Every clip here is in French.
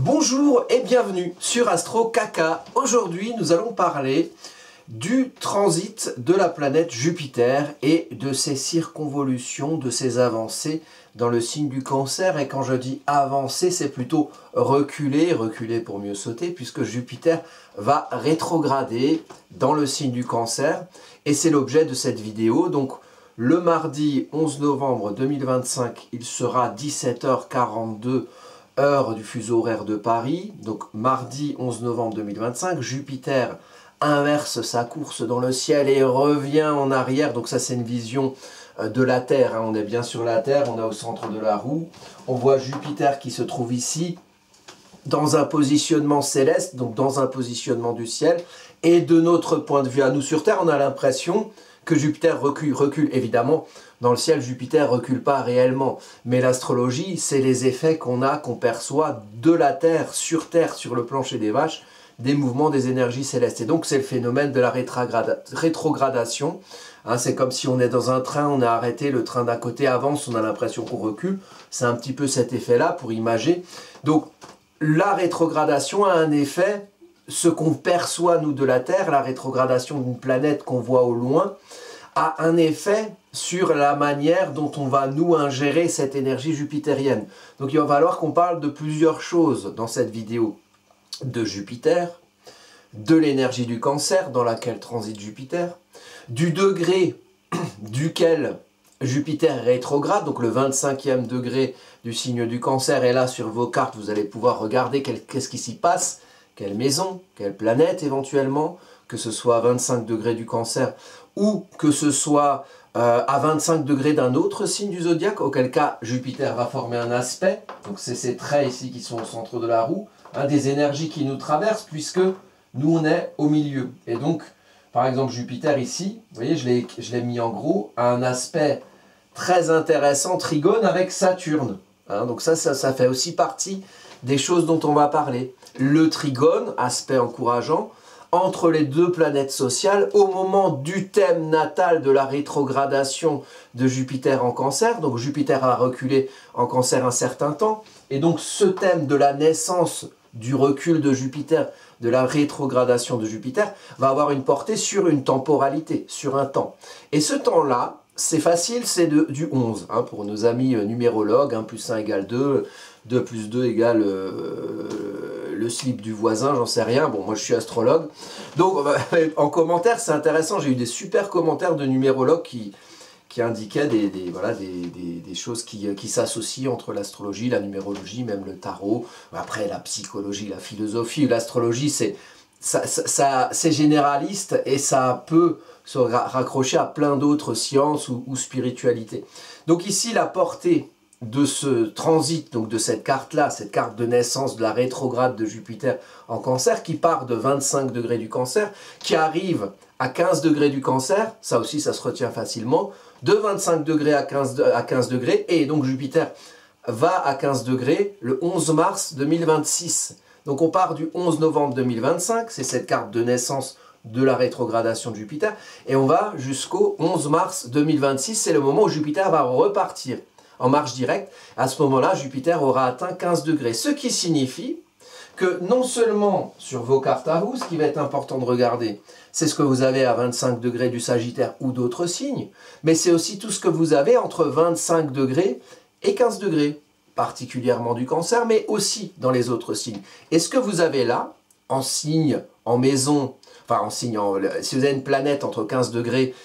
Bonjour et bienvenue sur Astro Kaka. Aujourd'hui, nous allons parler du transit de la planète Jupiter et de ses circonvolutions, de ses avancées dans le signe du Cancer. Et quand je dis avancer, c'est plutôt reculer, reculer pour mieux sauter, puisque Jupiter va rétrograder dans le signe du Cancer. Et c'est l'objet de cette vidéo. Donc, le mardi 11 novembre 2025, il sera 17h42 heure du fuseau horaire de Paris. Donc mardi 11 novembre 2025, Jupiter inverse sa course dans le ciel et revient en arrière. Donc ça, c'est une vision de la Terre, hein. On est bien sur la Terre, on est au centre de la roue. On voit Jupiter qui se trouve ici dans un positionnement céleste, donc dans un positionnement du ciel. Et de notre point de vue à nous sur Terre, on a l'impression que Jupiter recule. Évidemment, dans le ciel, Jupiter recule pas réellement. Mais l'astrologie, c'est les effets qu'on perçoit de la Terre, sur le plancher des vaches, des mouvements des énergies célestes. Et donc, c'est le phénomène de la rétrogradation. Hein, c'est comme si on est dans un train, on a arrêté, le train d'à côté avance, on a l'impression qu'on recule. C'est un petit peu cet effet-là pour imager. Donc, la rétrogradation a un effet, ce qu'on perçoit, nous, de la Terre, la rétrogradation d'une planète qu'on voit au loin, a un effet sur la manière dont on va, nous, ingérer cette énergie jupitérienne. Donc il va falloir qu'on parle de plusieurs choses dans cette vidéo. De Jupiter, de l'énergie du Cancer dans laquelle transite Jupiter, du degré duquel Jupiter rétrograde, donc le 25e degré du signe du Cancer. Et là, sur vos cartes, vous allez pouvoir regarder qu'est-ce qui s'y passe, quelle maison, quelle planète éventuellement, que ce soit à 25 degrés du Cancer ou que ce soit à 25 degrés d'un autre signe du zodiaque, auquel cas Jupiter va former un aspect. Donc c'est ces traits ici qui sont au centre de la roue, hein, des énergies qui nous traversent puisque nous on est au milieu. Et donc par exemple Jupiter ici, vous voyez je l'ai mis en gros, a un aspect très intéressant, trigone avec Saturne. Hein, donc ça fait aussi partie des choses dont on va parler. Le trigone, aspect encourageant, entre les deux planètes sociales au moment du thème natal de la rétrogradation de Jupiter en Cancer. Donc Jupiter a reculé en Cancer un certain temps. Et donc ce thème de la naissance du recul de Jupiter, de la rétrogradation de Jupiter, va avoir une portée sur une temporalité, sur un temps. Et ce temps-là, c'est facile, c'est du 11, hein, pour nos amis numérologues, 1 plus 1 égale 2, 2 plus 2 égale le slip du voisin, j'en sais rien. Bon, moi je suis astrologue. Donc en commentaire, c'est intéressant, j'ai eu des super commentaires de numérologues qui indiquaient des choses qui s'associent entre l'astrologie, la numérologie, même le tarot. Après, la psychologie, la philosophie, l'astrologie, c'est généraliste et ça peut se raccrocher à plein d'autres sciences ou spiritualités. Donc ici, la portée de ce transit, donc de cette carte-là, cette carte de naissance de la rétrograde de Jupiter en Cancer, qui part de 25 degrés du Cancer, qui arrive à 15 degrés du Cancer, ça aussi ça se retient facilement, de 25 degrés à 15 degrés, et donc Jupiter va à 15 degrés le 11 mars 2026. Donc on part du 11 novembre 2025, c'est cette carte de naissance de la rétrogradation de Jupiter, et on va jusqu'au 11 mars 2026, c'est le moment où Jupiter va repartir en marche directe. À ce moment-là, Jupiter aura atteint 15 degrés, ce qui signifie que non seulement sur vos cartes à vous, ce qui va être important de regarder, c'est ce que vous avez à 25 degrés du Sagittaire ou d'autres signes, mais c'est aussi tout ce que vous avez entre 25 degrés et 15 degrés, particulièrement du Cancer, mais aussi dans les autres signes. Et ce que vous avez là, en signe, en maison, enfin en signe, si vous avez une planète entre 15 degrés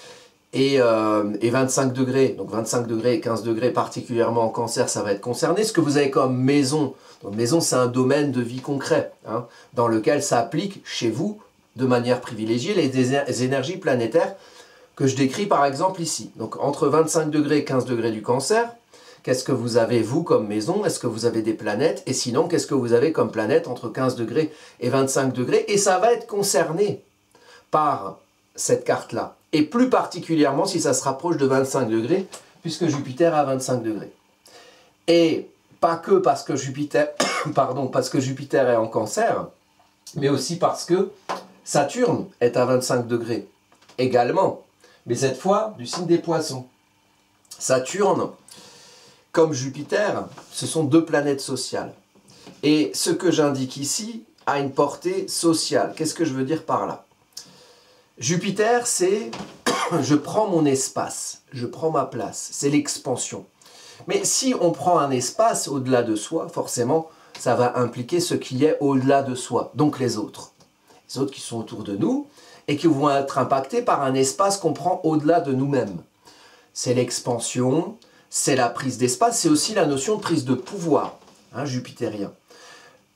et 25 degrés, donc 25 degrés et 15 degrés particulièrement en Cancer, ça va être concerné. Ce que vous avez comme maison, donc maison c'est un domaine de vie concret, hein, dans lequel s'applique chez vous de manière privilégiée les énergies planétaires que je décris par exemple ici. Donc entre 25 degrés et 15 degrés du Cancer, qu'est-ce que vous avez vous comme maison? Est-ce que vous avez des planètes? Et sinon, qu'est-ce que vous avez comme planète entre 15 degrés et 25 degrés? Et ça va être concerné par cette carte-là. Et plus particulièrement si ça se rapproche de 25 degrés, puisque Jupiter est à 25 degrés. Et pas que parce que Jupiter, parce que Jupiter est en Cancer, mais aussi parce que Saturne est à 25 degrés également, mais cette fois du signe des Poissons. Saturne, comme Jupiter, ce sont deux planètes sociales. Et ce que j'indique ici a une portée sociale. Qu'est-ce que je veux dire par là? Jupiter, c'est je prends mon espace, je prends ma place, c'est l'expansion. Mais si on prend un espace au-delà de soi, forcément, ça va impliquer ce qui est au-delà de soi, donc les autres. Les autres qui sont autour de nous et qui vont être impactés par un espace qu'on prend au-delà de nous-mêmes. C'est l'expansion, c'est la prise d'espace, c'est aussi la notion de prise de pouvoir, jupitérien.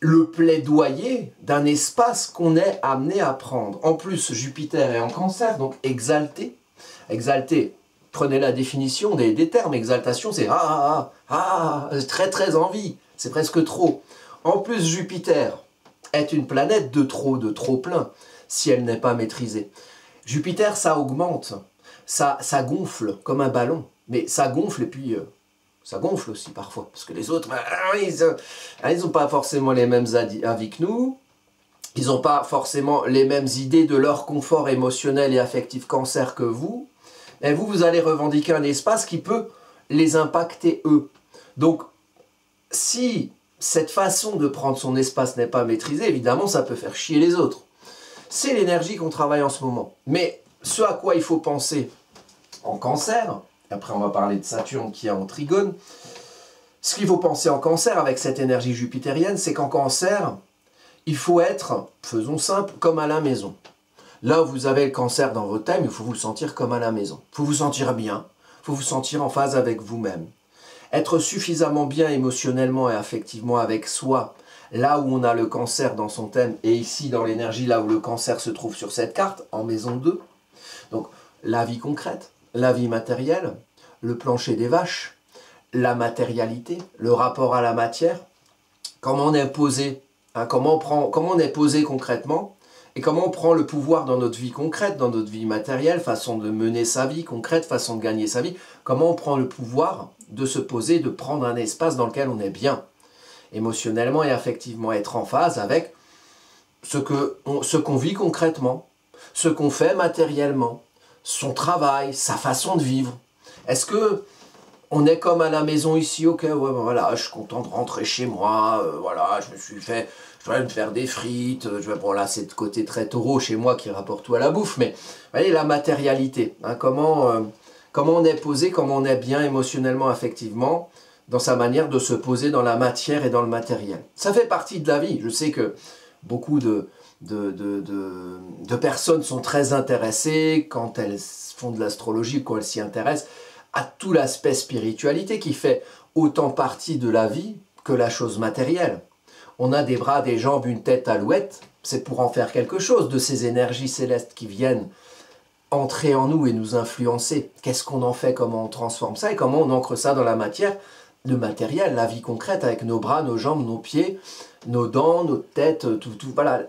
Le plaidoyer d'un espace qu'on est amené à prendre. En plus, Jupiter est en Cancer, donc exalté. Exalté, prenez la définition des termes. Exaltation, c'est très très envie, c'est presque trop. En plus, Jupiter est une planète de trop plein, si elle n'est pas maîtrisée. Jupiter, ça augmente, ça gonfle comme un ballon, mais ça gonfle et puis... ça gonfle aussi parfois, parce que les autres, ils n'ont pas forcément les mêmes avis que nous, ils n'ont pas forcément les mêmes idées de leur confort émotionnel et affectif Cancer que vous, et vous allez revendiquer un espace qui peut les impacter eux. Donc, si cette façon de prendre son espace n'est pas maîtrisée, évidemment, ça peut faire chier les autres. C'est l'énergie qu'on travaille en ce moment. Mais ce à quoi il faut penser en Cancer... Après, on va parler de Saturne qui est en Trigone. Ce qu'il faut penser en Cancer avec cette énergie jupitérienne, c'est qu'en Cancer, il faut être, faisons simple, comme à la maison. Là où vous avez le Cancer dans votre thème, il faut vous sentir comme à la maison. Il faut vous sentir bien, il faut vous sentir en phase avec vous-même. Être suffisamment bien émotionnellement et affectivement avec soi, là où on a le Cancer dans son thème, et ici dans l'énergie, là où le Cancer se trouve sur cette carte, en maison 2. Donc, la vie concrète. La vie matérielle, le plancher des vaches, la matérialité, le rapport à la matière, comment on est posé, comment on est posé concrètement, et comment on prend le pouvoir dans notre vie concrète, dans notre vie matérielle, façon de mener sa vie concrète, façon de gagner sa vie, comment on prend le pouvoir de se poser, de prendre un espace dans lequel on est bien, émotionnellement et affectivement, être en phase avec ce qu'on vit concrètement, ce qu'on fait matériellement, son travail, sa façon de vivre. Est-ce que on est comme à la maison ici, ok, ouais, ben voilà, je suis content de rentrer chez moi, voilà, je vais me faire des frites, bon là c'est de côté très taureau chez moi qui rapporte tout à la bouffe, mais vous voyez la matérialité, comment on est posé, comment on est bien émotionnellement, affectivement, dans sa manière de se poser dans la matière et dans le matériel. Ça fait partie de la vie, je sais que beaucoup de personnes sont très intéressées quand elles font de l'astrologie, quand elles s'y intéressent, à tout l'aspect spiritualité qui fait autant partie de la vie que la chose matérielle. On a des bras, des jambes, une tête, alouette, c'est pour en faire quelque chose de ces énergies célestes qui viennent entrer en nous et nous influencer. Qu'est-ce qu'on en fait, comment on transforme ça et comment on ancre ça dans la matière, le matériel, la vie concrète avec nos bras, nos jambes, nos pieds, nos dents, notre tête, tout, voilà.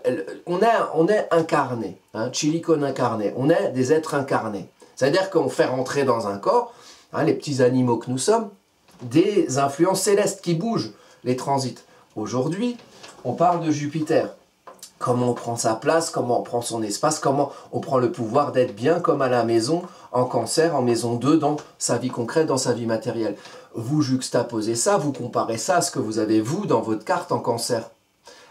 On est incarné, chilicone incarné, on est des êtres incarnés. C'est-à-dire qu'on fait rentrer dans un corps, les petits animaux que nous sommes, des influences célestes qui bougent, les transits. Aujourd'hui, on parle de Jupiter. Comment on prend sa place, comment on prend son espace, comment on prend le pouvoir d'être bien comme à la maison, en Cancer, en maison 2, dans sa vie concrète, dans sa vie matérielle. Vous juxtaposez ça, vous comparez ça à ce que vous avez vous dans votre carte en Cancer.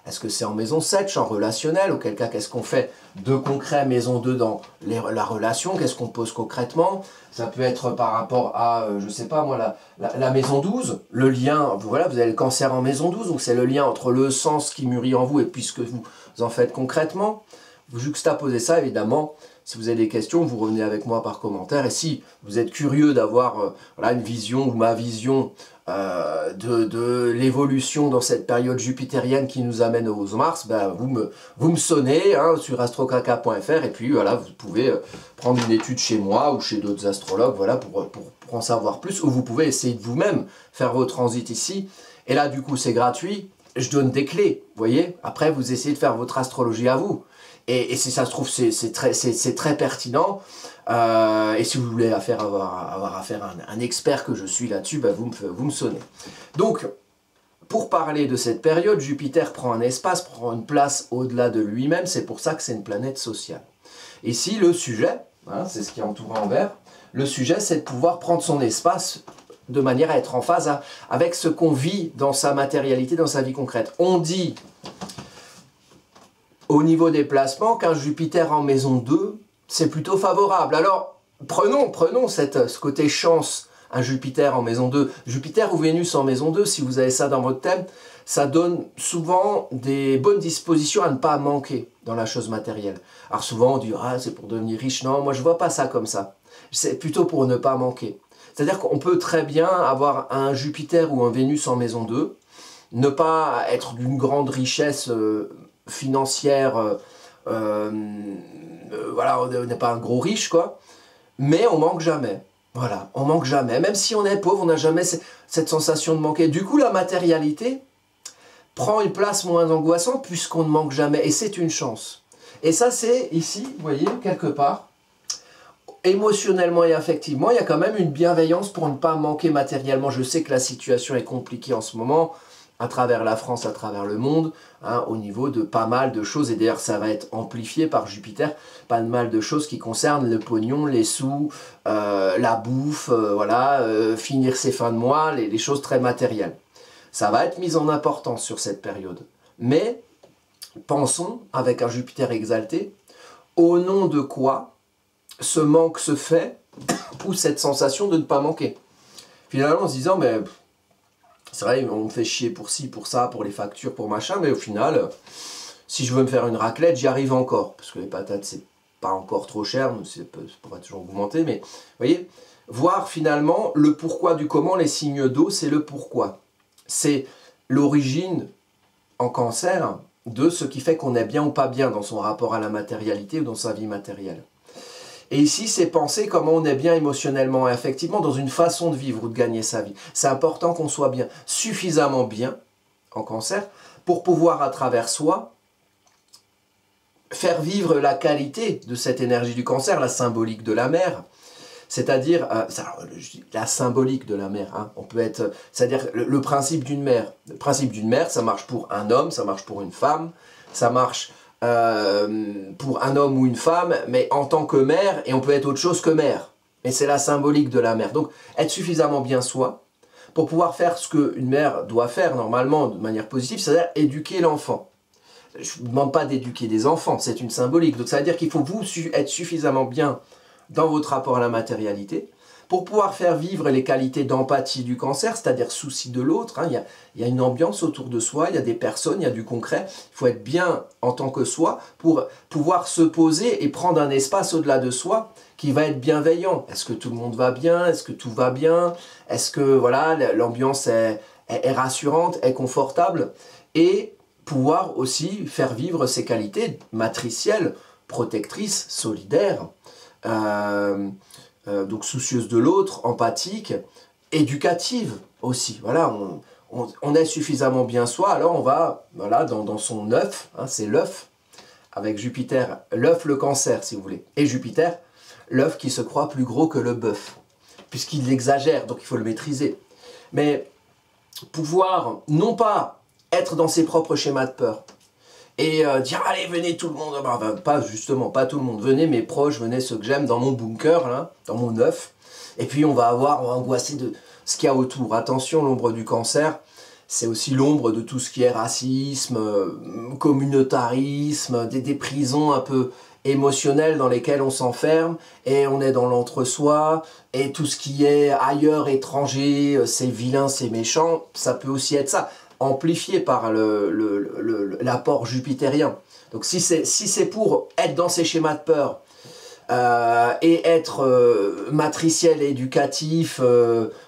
Est-ce que c'est en maison 7, champ relationnel? Auquel cas, qu'est-ce qu'on fait de concret, maison 2 dans la relation? Qu'est-ce qu'on pose concrètement? Ça peut être par rapport à, je sais pas moi, la maison 12, le lien, voilà, vous avez le Cancer en maison 12, donc c'est le lien entre le sens qui mûrit en vous et puis ce que vous en faites concrètement. Vous juxtaposez ça, évidemment. Si vous avez des questions, vous revenez avec moi par commentaire. Et si vous êtes curieux d'avoir voilà, une vision ou ma vision de l'évolution dans cette période jupitérienne qui nous amène au Mars, ben, vous me sonnez sur astrokaka.fr et puis voilà, vous pouvez prendre une étude chez moi ou chez d'autres astrologues voilà, pour en savoir plus. Ou vous pouvez essayer de vous-même faire vos transits ici. Et là, du coup, c'est gratuit. Je donne des clés, vous voyez. Après, vous essayez de faire votre astrologie à vous. Et si ça se trouve, c'est très pertinent. Et si vous voulez avoir affaire à un expert que je suis là-dessus, ben vous me sonnez. Donc, pour parler de cette période, Jupiter prend un espace, prend une place au-delà de lui-même. C'est pour ça que c'est une planète sociale. Ici, le sujet, c'est ce qui est entouré en vert, le sujet, c'est de pouvoir prendre son espace de manière à être en phase avec ce qu'on vit dans sa matérialité, dans sa vie concrète. On dit, au niveau des placements, qu'un Jupiter en maison 2, c'est plutôt favorable. Alors, prenons ce côté chance, un Jupiter en maison 2. Jupiter ou Vénus en maison 2, si vous avez ça dans votre thème, ça donne souvent des bonnes dispositions à ne pas manquer dans la chose matérielle. Alors souvent on dit, ah c'est pour devenir riche. Non, moi je vois pas ça comme ça. C'est plutôt pour ne pas manquer. C'est-à-dire qu'on peut très bien avoir un Jupiter ou un Vénus en maison 2, ne pas être d'une grande richesse financière, voilà, on n'est pas un gros riche, quoi, mais on manque jamais. Voilà, on manque jamais. Même si on est pauvre, on n'a jamais cette sensation de manquer. Du coup, la matérialité prend une place moins angoissante puisqu'on ne manque jamais. Et c'est une chance. Et ça, c'est ici, vous voyez, quelque part, émotionnellement et affectivement, il y a quand même une bienveillance pour ne pas manquer matériellement. Je sais que la situation est compliquée en ce moment, à travers la France, à travers le monde, hein, au niveau de pas mal de choses. Et d'ailleurs, ça va être amplifié par Jupiter, pas mal de choses qui concernent le pognon, les sous, la bouffe, voilà, finir ses fins de mois, les choses très matérielles. Ça va être mis en importance sur cette période. Mais, pensons, avec un Jupiter exalté, au nom de quoi ce manque se fait, ou cette sensation de ne pas manquer. Finalement, en se disant, mais c'est vrai, on me fait chier pour ci, pour ça, pour les factures, pour machin, mais au final, si je veux me faire une raclette, j'y arrive encore. Parce que les patates, c'est pas encore trop cher, ça pourrait toujours augmenter, mais vous voyez, voir finalement le pourquoi du comment, les signes d'eau, c'est le pourquoi. C'est l'origine en Cancer de ce qui fait qu'on est bien ou pas bien dans son rapport à la matérialité ou dans sa vie matérielle. Et ici, c'est penser comment on est bien émotionnellement et affectivement dans une façon de vivre ou de gagner sa vie. C'est important qu'on soit bien, suffisamment bien en Cancer, pour pouvoir à travers soi faire vivre la qualité de cette énergie du Cancer, la symbolique de la mer. C'est-à-dire, la symbolique de la mère, hein, on peut être, c'est-à-dire le principe d'une mère. Le principe d'une mère, ça marche pour un homme, ça marche pour une femme, ça marche pour un homme ou une femme, mais en tant que mère, et on peut être autre chose que mère. Mais c'est la symbolique de la mère. Donc, être suffisamment bien soi, pour pouvoir faire ce qu'une mère doit faire normalement de manière positive, c'est-à-dire éduquer l'enfant. Je ne vous demande pas d'éduquer des enfants, c'est une symbolique. Donc ça veut dire qu'il faut vous être suffisamment bien dans votre rapport à la matérialité, pour pouvoir faire vivre les qualités d'empathie du Cancer, c'est-à-dire souci de l'autre. Hein. Il y a une ambiance autour de soi, il y a des personnes, il y a du concret. Il faut être bien en tant que soi pour pouvoir se poser et prendre un espace au-delà de soi qui va être bienveillant. Est-ce que tout le monde va bien? Est-ce que tout va bien? Est-ce que voilà, l'ambiance est rassurante, est confortable? Et pouvoir aussi faire vivre ces qualités matricielles, protectrices, solidaires, donc soucieuse de l'autre, empathique, éducative aussi. Voilà, on est suffisamment bien soi, alors on va, voilà, dans son œuf, hein, c'est l'œuf, avec Jupiter, l'œuf le Cancer si vous voulez, et Jupiter, l'œuf qui se croit plus gros que le bœuf, puisqu'il exagère, donc il faut le maîtriser. Mais pouvoir, non pas être dans ses propres schémas de peur, et dire allez venez tout le monde, enfin, pas justement pas tout le monde, venez mes proches, venez ceux que j'aime dans mon bunker là, dans mon œuf, et puis on va angoisser de ce qu'il y a autour. Attention, l'ombre du Cancer, c'est aussi l'ombre de tout ce qui est racisme, communautarisme, des prisons un peu émotionnelles dans lesquelles on s'enferme et on est dans l'entre-soi, et tout ce qui est ailleurs, étranger, c'est vilain, c'est méchant, ça peut aussi être ça, amplifié par l'apport jupitérien. Donc si c'est pour être dans ces schémas de peur et être matriciel, éducatif,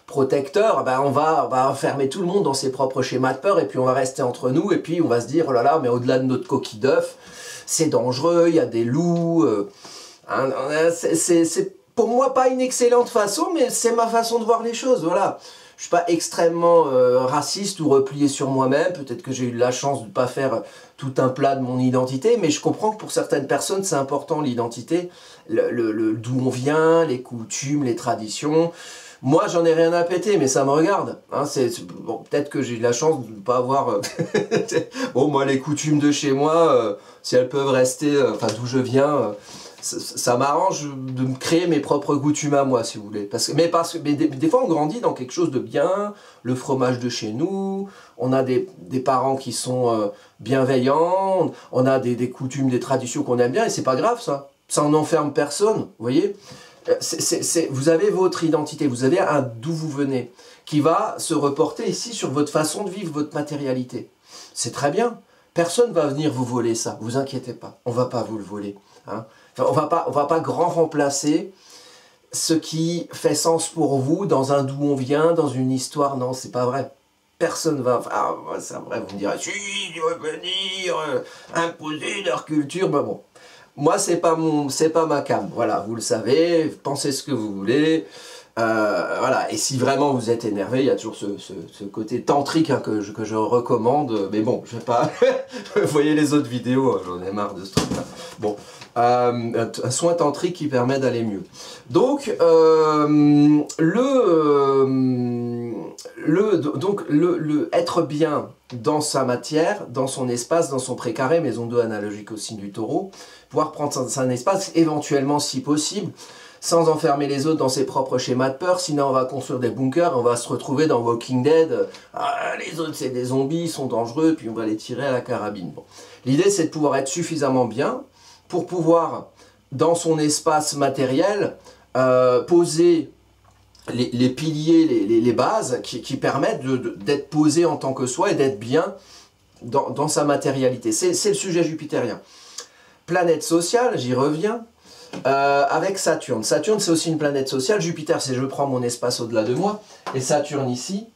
protecteur, ben on va enfermer tout le monde dans ses propres schémas de peur, et puis on va rester entre nous, et puis on va se dire oh là là, mais au-delà de notre coquille d'œuf, c'est dangereux, il y a des loups. Hein, c'est pour moi pas une excellente façon, mais c'est ma façon de voir les choses, voilà. Je ne suis pas extrêmement raciste ou replié sur moi-même, peut-être que j'ai eu la chance de ne pas faire tout un plat de mon identité, mais je comprends que pour certaines personnes c'est important l'identité, d'où on vient, les coutumes, les traditions. Moi j'en ai rien à péter, mais ça me regarde. Hein, bon, peut-être que j'ai eu la chance de ne pas avoir... bon, moi les coutumes de chez moi, si elles peuvent rester, enfin d'où je viens... ça m'arrange de me créer mes propres coutumes à moi, si vous voulez. Mais des fois, on grandit dans quelque chose de bien, le fromage de chez nous, on a des parents qui sont bienveillants, on a des coutumes, des traditions qu'on aime bien, et c'est pas grave, ça. Ça n'enferme personne, vous voyez. Vous avez votre identité, vous avez un d'où vous venez, qui va se reporter ici sur votre façon de vivre, votre matérialité. C'est très bien. Personne ne va venir vous voler ça, vous inquiétez pas. On ne va pas vous le voler. Hein. Enfin, on va pas grand remplacer ce qui fait sens pour vous dans un d'où on vient, dans une histoire. Non, c'est pas vrai. Personne va... Ah, c'est vrai, vous me direz, si, ils vont venir imposer leur culture. Ben bon, moi, c'est pas ma came. Voilà, vous le savez, pensez ce que vous voulez. Voilà, et si vraiment vous êtes énervé, il y a toujours ce côté tantrique hein, que je recommande, mais bon, je vais pas... Vous voyez les autres vidéos, j'en ai marre de ce truc-là. Bon, un soin tantrique qui permet d'aller mieux. Donc, être bien dans sa matière, dans son espace, dans son précaré, maison 2 analogique au signe du taureau, pouvoir prendre un espace, éventuellement si possible, sans enfermer les autres dans ses propres schémas de peur, sinon on va construire des bunkers, on va se retrouver dans Walking Dead, les autres c'est des zombies, ils sont dangereux, puis on va les tirer à la carabine. Bon. L'idée c'est de pouvoir être suffisamment bien pour pouvoir, dans son espace matériel, poser les piliers, les bases qui permettent d'être posé en tant que soi et d'être bien dans sa matérialité. C'est le sujet jupitérien. Planète sociale, j'y reviens. Avec Saturne. Saturne, c'est aussi une planète sociale. Jupiter, c'est je prends mon espace au-delà de moi. Et Saturne, ici,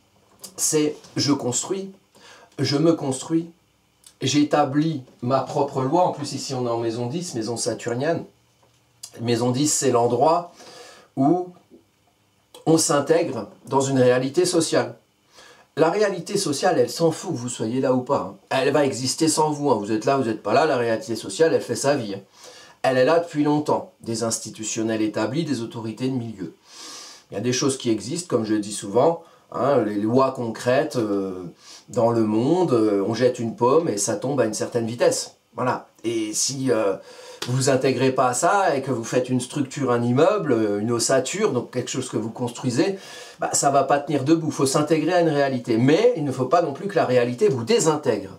c'est je construis, je me construis, j'établis ma propre loi. En plus, ici, on est en maison 10, maison saturnienne. Maison 10, c'est l'endroit où on s'intègre dans une réalité sociale. La réalité sociale, elle s'en fout que vous soyez là ou pas. Hein. Elle va exister sans vous. Hein. Vous êtes là, vous n'êtes pas là. La réalité sociale, elle fait sa vie. Hein. Elle est là depuis longtemps, des institutionnels établis, des autorités de milieu. Il y a des choses qui existent, comme je le dis souvent, hein, les lois concrètes dans le monde, on jette une pomme et ça tombe à une certaine vitesse. Voilà. Et si vous vous intégrez pas à ça et que vous faites une structure, un immeuble, une ossature, donc quelque chose que vous construisez, bah, ça ne va pas tenir debout. Il faut s'intégrer à une réalité. Mais il ne faut pas non plus que la réalité vous désintègre.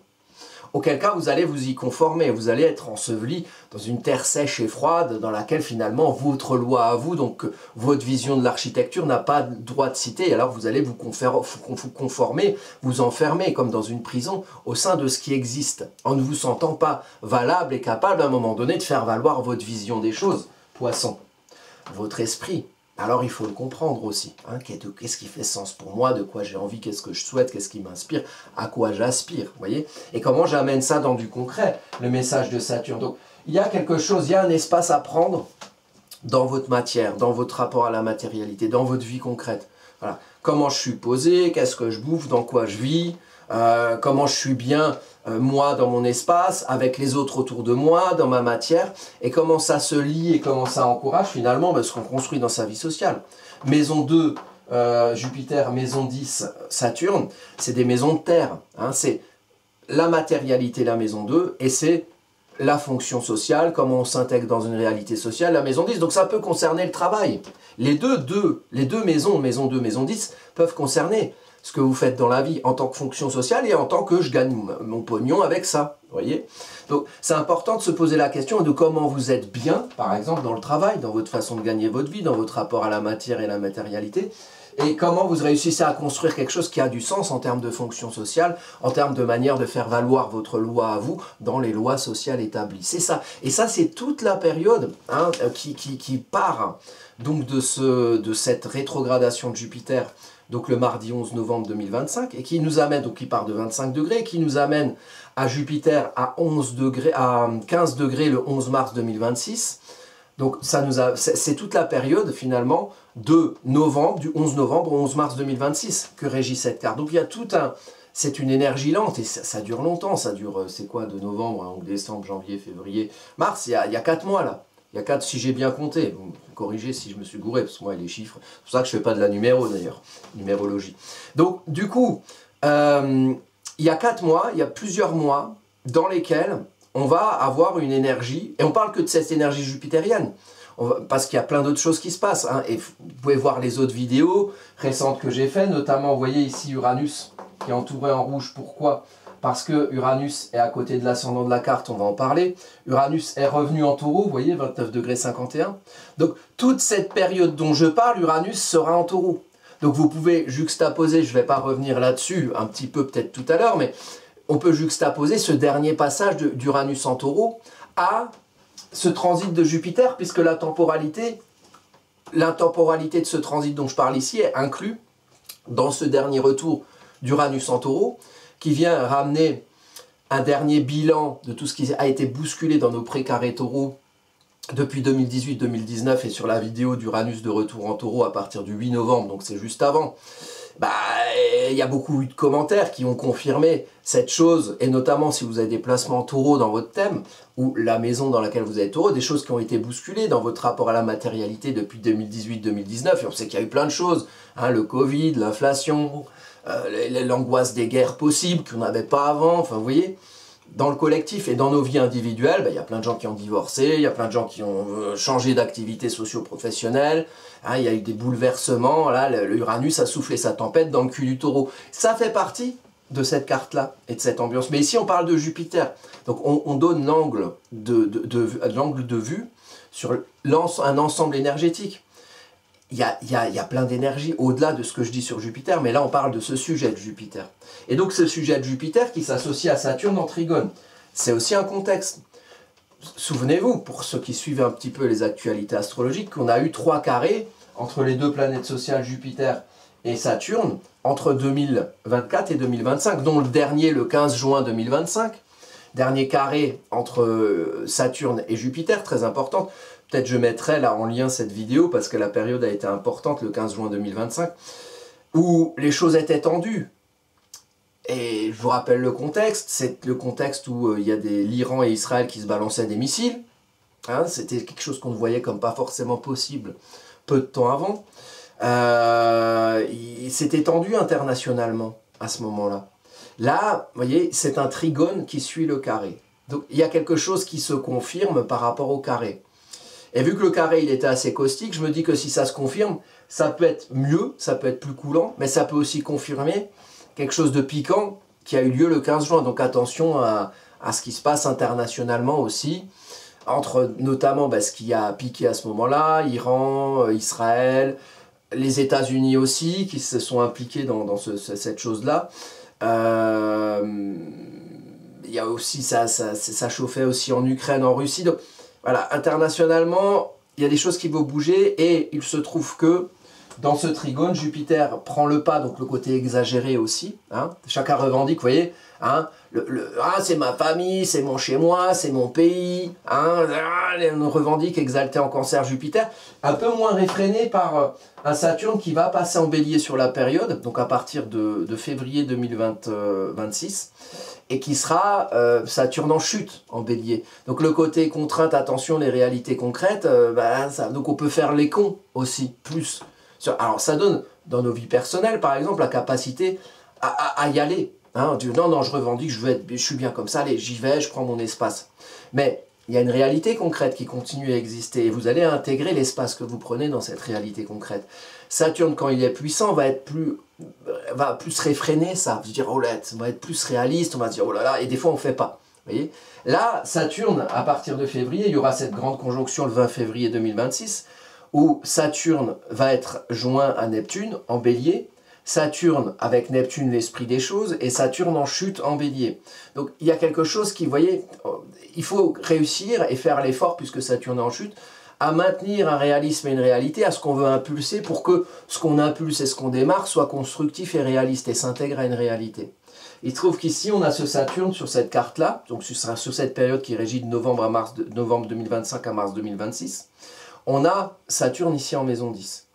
Auquel cas, vous allez vous y conformer, vous allez être enseveli dans une terre sèche et froide dans laquelle finalement votre loi à vous, donc votre vision de l'architecture n'a pas le droit de citer, et alors vous allez vous conformer, vous enfermer comme dans une prison au sein de ce qui existe, en ne vous sentant pas valable et capable à un moment donné de faire valoir votre vision des choses. Poisson, votre esprit. Alors il faut le comprendre aussi. Hein, qu'est-ce qui fait sens pour moi, de quoi j'ai envie, qu'est-ce que je souhaite, qu'est-ce qui m'inspire, à quoi j'aspire, voyez. Et comment j'amène ça dans du concret, le message de Saturne. Donc il y a quelque chose, il y a un espace à prendre dans votre matière, dans votre rapport à la matérialité, dans votre vie concrète. Voilà. Comment je suis posé, qu'est-ce que je bouffe, dans quoi je vis, comment je suis bien moi dans mon espace, avec les autres autour de moi, dans ma matière, et comment ça se lie et comment ça encourage finalement ce qu'on construit dans sa vie sociale. Maison 2, Jupiter, maison 10, Saturne, c'est des maisons de terre. Hein, c'est la matérialité, la maison 2, et c'est la fonction sociale, comment on s'intègre dans une réalité sociale, la maison 10. Donc ça peut concerner le travail. Les deux maisons, maison 2, maison 10, peuvent concerner ce que vous faites dans la vie en tant que fonction sociale et en tant que je gagne mon pognon avec ça, vous voyez. Donc c'est important de se poser la question de comment vous êtes bien, par exemple dans le travail, dans votre façon de gagner votre vie, dans votre rapport à la matière et la matérialité, et comment vous réussissez à construire quelque chose qui a du sens en termes de fonction sociale, en termes de manière de faire valoir votre loi à vous dans les lois sociales établies. C'est ça. Et ça, c'est toute la période hein, qui part donc de cette rétrogradation de Jupiter, donc le mardi 11 novembre 2025, et qui nous amène, donc qui part de 25 degrés, qui nous amène à Jupiter à 15 degrés le 11 mars 2026. Donc c'est toute la période finalement de novembre, du 11 novembre au 11 mars 2026 que régit cette carte. Donc il y a tout un... C'est une énergie lente et ça dure longtemps, ça dure, c'est quoi, de novembre, hein, décembre, janvier, février, mars, il y a 4 mois là. Il y a 4, si j'ai bien compté, vous me corrigez si je me suis gouré, parce que moi les chiffres, c'est pour ça que je ne fais pas de la numéro d'ailleurs, numérologie. Donc du coup, il y a 4 mois, il y a plusieurs mois dans lesquels on va avoir une énergie, et on parle que de cette énergie jupitérienne, parce qu'il y a plein d'autres choses qui se passent, hein, et vous pouvez voir les autres vidéos récentes que j'ai faites, notamment, vous voyez ici Uranus, qui est entouré en rouge. Pourquoi? Parce que Uranus est à côté de l'ascendant de la carte, on va en parler. Uranus est revenu en taureau, vous voyez, 29 degrés 51. Donc, toute cette période dont je parle, Uranus sera en taureau. Donc, vous pouvez juxtaposer, je ne vais pas revenir là-dessus, un petit peu peut-être tout à l'heure, mais on peut juxtaposer ce dernier passage d'Uranus en taureau à ce transit de Jupiter, puisque l'intemporalité de ce transit dont je parle ici est inclus dans ce dernier retour d'Uranus en taureau, qui vient ramener un dernier bilan de tout ce qui a été bousculé dans nos précarés taureaux depuis 2018-2019 et sur la vidéo d'Uranus de retour en taureau à partir du 8 novembre, donc c'est juste avant. Il y a beaucoup de commentaires qui ont confirmé cette chose, et notamment si vous avez des placements taureaux dans votre thème, ou la maison dans laquelle vous avez taureau, des choses qui ont été bousculées dans votre rapport à la matérialité depuis 2018-2019, et on sait qu'il y a eu plein de choses, hein, le Covid, l'inflation, l'angoisse des guerres possibles qu'on n'avait pas avant, enfin vous voyez, dans le collectif et dans nos vies individuelles, il y a plein de gens qui ont divorcé, il y a plein de gens qui ont changé d'activité socio-professionnelle, hein, il y a eu des bouleversements, là, l'Uranus a soufflé sa tempête dans le cul du taureau. Ça fait partie de cette carte-là et de cette ambiance. Mais ici, on parle de Jupiter. Donc, on donne l'angle de vue sur un ensemble énergétique. Il y a plein d'énergie au-delà de ce que je dis sur Jupiter, mais là on parle de ce sujet de Jupiter. Et donc ce sujet de Jupiter qui s'associe à Saturne en trigone, c'est aussi un contexte. Souvenez-vous, pour ceux qui suivent un petit peu les actualités astrologiques, qu'on a eu 3 carrés entre les 2 planètes sociales Jupiter et Saturne entre 2024 et 2025, dont le dernier le 15 juin 2025. Dernier carré entre Saturne et Jupiter, très importante. Peut-être je mettrai là en lien cette vidéo parce que la période a été importante le 15 juin 2025 où les choses étaient tendues. Et je vous rappelle le contexte, c'est le contexte où il y a l'Iran et Israël qui se balançaient des missiles. Hein, c'était quelque chose qu'on voyait comme pas forcément possible peu de temps avant. C'était tendu internationalement à ce moment-là. Là, vous voyez, c'est un trigone qui suit le carré. Donc il y a quelque chose qui se confirme par rapport au carré. Et vu que le carré il était assez caustique, je me dis que si ça se confirme, ça peut être mieux, ça peut être plus coulant, mais ça peut aussi confirmer quelque chose de piquant qui a eu lieu le 15 juin. Donc attention à ce qui se passe internationalement aussi, entre notamment ce qui a piqué à ce moment-là, Iran, Israël, les États-Unis aussi, qui se sont impliqués dans cette chose-là. Il y a aussi ça chauffait aussi en Ukraine, en Russie. Donc, voilà, internationalement, il y a des choses qui vont bouger et il se trouve que dans ce trigone, Jupiter prend le pas, donc le côté exagéré aussi. Hein. Chacun revendique, vous voyez, hein, c'est ma famille, c'est mon chez-moi, c'est mon pays. Hein, on revendique exalté en Cancer Jupiter, un peu moins réfréné par un Saturne qui va passer en Bélier sur la période, donc à partir de février 2026. Et qui sera Saturne en chute, en Bélier. Donc le côté contrainte, attention, les réalités concrètes, donc on peut faire les cons aussi, plus. Alors ça donne, dans nos vies personnelles, par exemple, la capacité à y aller. Hein, on dit, non, je revendique, je suis bien comme ça, allez, j'y vais, je prends mon espace. Mais il y a une réalité concrète qui continue à exister, et vous allez intégrer l'espace que vous prenez dans cette réalité concrète. Saturne, quand il est puissant, va plus réfréner ça, se dire, oh là, on va être plus réaliste, on va se dire, oh là là, et des fois on ne fait pas. Vous voyez, là, Saturne, à partir de février, il y aura cette grande conjonction le 20 février 2026, où Saturne va être joint à Neptune en Bélier, Saturne avec Neptune l'esprit des choses, et Saturne en chute en Bélier. Donc il y a quelque chose qui, vous voyez, il faut réussir et faire l'effort, puisque Saturne est en chute, à maintenir un réalisme et une réalité à ce qu'on veut impulser pour que ce qu'on impulse et ce qu'on démarre soit constructif et réaliste et s'intègre à une réalité. Il se trouve qu'ici on a ce Saturne sur cette carte-là, donc sur cette période qui régit de novembre 2025 à mars 2026, on a Saturne ici en maison 10.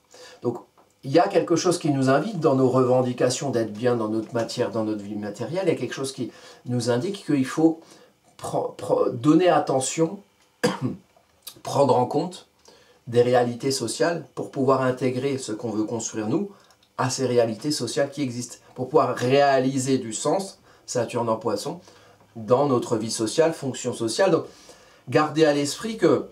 Donc il y a quelque chose qui nous invite dans nos revendications d'être bien dans notre matière, dans notre vie matérielle, il y a quelque chose qui nous indique qu'il faut donner attention, prendre en compte des réalités sociales pour pouvoir intégrer ce qu'on veut construire nous à ces réalités sociales qui existent, pour pouvoir réaliser du sens, Saturne en Poisson, dans notre vie sociale, fonction sociale. Donc, gardez à l'esprit que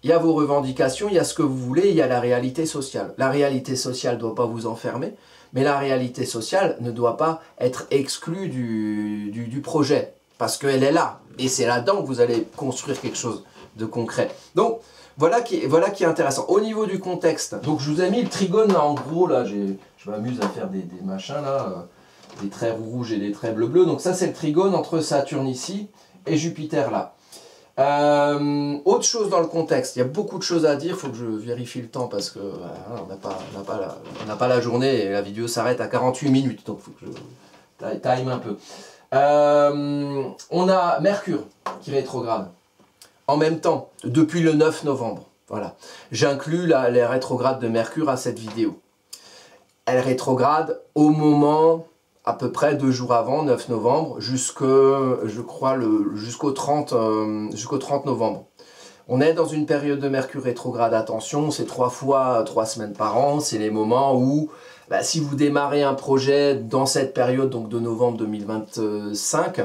il y a vos revendications, il y a ce que vous voulez, il y a la réalité sociale. La réalité sociale ne doit pas vous enfermer, mais la réalité sociale ne doit pas être exclue du projet, parce qu'elle est là, et c'est là-dedans que vous allez construire quelque chose de concret. Donc, voilà qui est intéressant. Au niveau du contexte, donc je vous ai mis le trigone là, en gros, là, je m'amuse à faire des machins là, des traits rouges et des traits bleu-bleu. Donc ça, c'est le trigone entre Saturne ici et Jupiter là. Autre chose dans le contexte, il y a beaucoup de choses à dire, il faut que je vérifie le temps parce que on n'a pas la journée et la vidéo s'arrête à 48 minutes, donc il faut que je time un peu. On a Mercure qui rétrograde en même temps, depuis le 9 novembre. Voilà. J'inclus les rétrogrades de Mercure à cette vidéo. Elle rétrograde au moment, à peu près 2 jours avant, 9 novembre, je crois, jusqu'au 30 novembre. On est dans une période de Mercure rétrograde, attention, c'est 3 fois 3 semaines par an, c'est les moments où, si vous démarrez un projet dans cette période, donc de novembre 2025,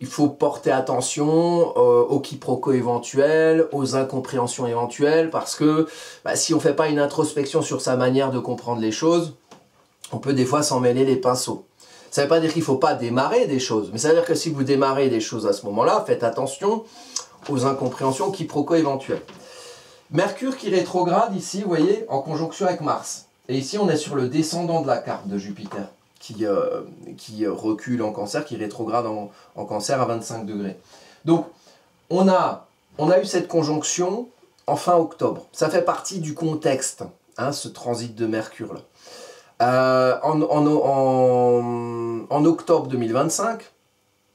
il faut porter attention aux quiproquos éventuels, aux incompréhensions éventuelles, parce que si on ne fait pas une introspection sur sa manière de comprendre les choses, on peut des fois s'en mêler les pinceaux. Ça ne veut pas dire qu'il ne faut pas démarrer des choses, mais ça veut dire que si vous démarrez des choses à ce moment-là, faites attention aux incompréhensions, aux quiproquos éventuels. Mercure qui rétrograde ici, vous voyez, en conjonction avec Mars. Et ici, on est sur le descendant de la carte de Jupiter, qui recule en Cancer, qui rétrograde en Cancer à 25 degrés. Donc, on a eu cette conjonction en fin octobre. Ça fait partie du contexte, hein, ce transit de Mercure-là. En octobre 2025,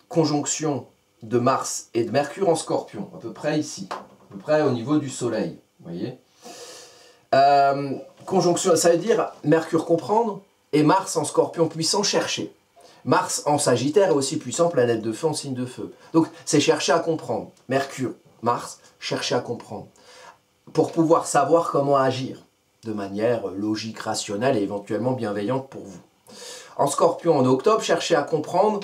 conjonction de Mars et de Mercure en Scorpion, à peu près ici, à peu près au niveau du Soleil, vous voyez. Conjonction, ça veut dire Mercure comprendre, et Mars en Scorpion puissant chercher. Mars en Sagittaire est aussi puissant, planète de feu en signe de feu. Donc c'est chercher à comprendre. Mercure, Mars, chercher à comprendre. Pour pouvoir savoir comment agir de manière logique, rationnelle et éventuellement bienveillante pour vous. En Scorpion, en octobre, chercher à comprendre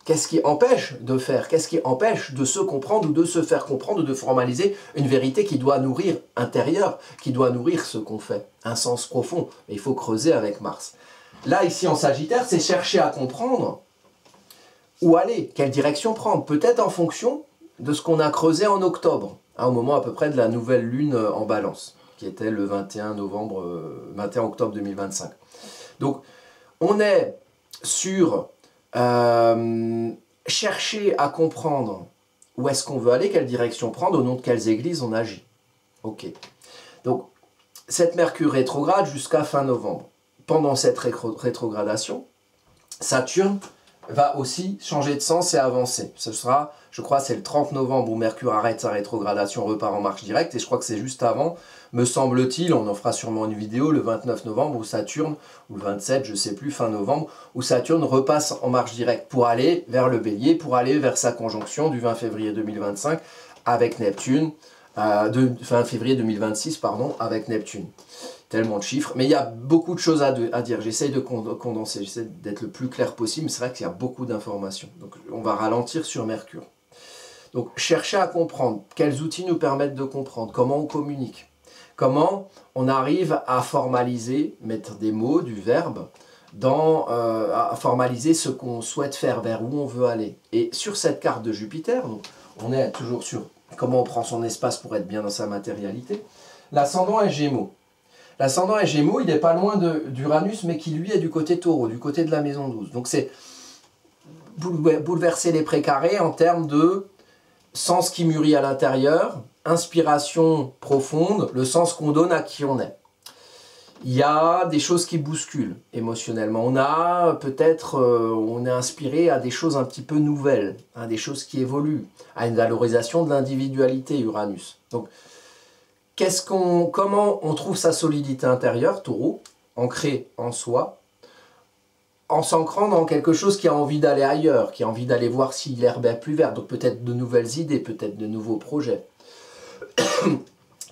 qu'est-ce qui empêche de faire, qu'est-ce qui empêche de se comprendre ou de se faire comprendre ou de formaliser une vérité qui doit nourrir intérieur, qui doit nourrir ce qu'on fait, un sens profond. Mais il faut creuser avec Mars. Là, ici en Sagittaire, c'est chercher à comprendre où aller, quelle direction prendre, peut-être en fonction de ce qu'on a creusé en octobre, hein, au moment à peu près de la nouvelle lune en Balance, qui était le 21 octobre 2025. Donc, on est sur chercher à comprendre où est-ce qu'on veut aller, quelle direction prendre, au nom de quelles églises on agit. Ok. Donc, cette Mercure rétrograde jusqu'à fin novembre. Pendant cette rétrogradation, Saturne va aussi changer de sens et avancer. Ce sera, je crois, c'est le 30 novembre où Mercure arrête sa rétrogradation, repart en marche directe, et je crois que c'est juste avant, me semble-t-il, on en fera sûrement une vidéo, le 29 novembre, où Saturne, ou le 27, je ne sais plus, fin novembre, où Saturne repasse en marche directe pour aller vers le Bélier, pour aller vers sa conjonction du 20 février 2025 avec Neptune, fin février 2026, pardon, avec Neptune. Tellement de chiffres, mais il y a beaucoup de choses à dire. J'essaye de condenser, j'essaie d'être le plus clair possible, mais c'est vrai qu'il y a beaucoup d'informations. Donc on va ralentir sur Mercure. Donc chercher à comprendre quels outils nous permettent de comprendre, comment on communique, comment on arrive à formaliser, mettre des mots, du verbe, à formaliser ce qu'on souhaite faire, vers où on veut aller. Et sur cette carte de Jupiter, donc, on est toujours sur comment on prend son espace pour être bien dans sa matérialité. L'ascendant est Gémeaux. L'ascendant est Gémeaux, il n'est pas loin d'Uranus, mais qui lui est du côté Taureau, du côté de la maison 12. Donc c'est bouleverser les précarés en termes de sens qui mûrit à l'intérieur, inspiration profonde, le sens qu'on donne à qui on est. Il y a des choses qui bousculent émotionnellement. On a peut-être, on est inspiré à des choses un petit peu nouvelles, à des choses qui évoluent, à une valorisation de l'individualité, Uranus. Donc, comment on trouve sa solidité intérieure, Taureau, ancrée en soi, en s'ancrant dans quelque chose qui a envie d'aller ailleurs, qui a envie d'aller voir si l'herbe est plus verte, donc peut-être de nouvelles idées, peut-être de nouveaux projets.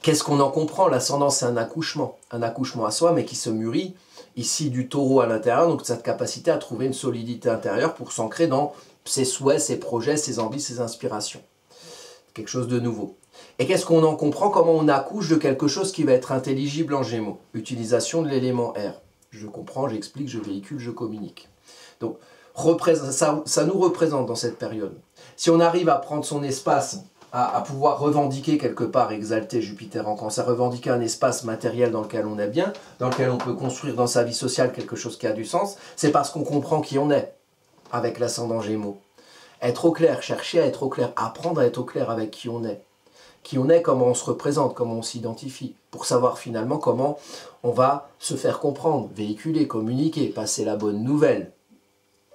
Qu'est-ce qu'on en comprend? L'ascendant, c'est un accouchement à soi, mais qui se mûrit, ici du Taureau à l'intérieur, donc cette capacité à trouver une solidité intérieure pour s'ancrer dans ses souhaits, ses projets, ses envies, ses inspirations. Quelque chose de nouveau. Et qu'est-ce qu'on en comprend? Comment on accouche de quelque chose qui va être intelligible en Gémeaux? Utilisation de l'élément R. Je comprends, j'explique, je véhicule, je communique. Donc, ça nous représente dans cette période. Si on arrive à prendre son espace, à pouvoir revendiquer quelque part, exalter Jupiter en Cancer, revendiquer un espace matériel dans lequel on est bien, dans lequel on peut construire dans sa vie sociale quelque chose qui a du sens, c'est parce qu'on comprend qui on est avec l'ascendant Gémeaux. Être au clair, chercher à être au clair, apprendre à être au clair avec qui on est. Qui on est, comment on se représente, comment on s'identifie, pour savoir finalement comment on va se faire comprendre, véhiculer, communiquer, passer la bonne nouvelle,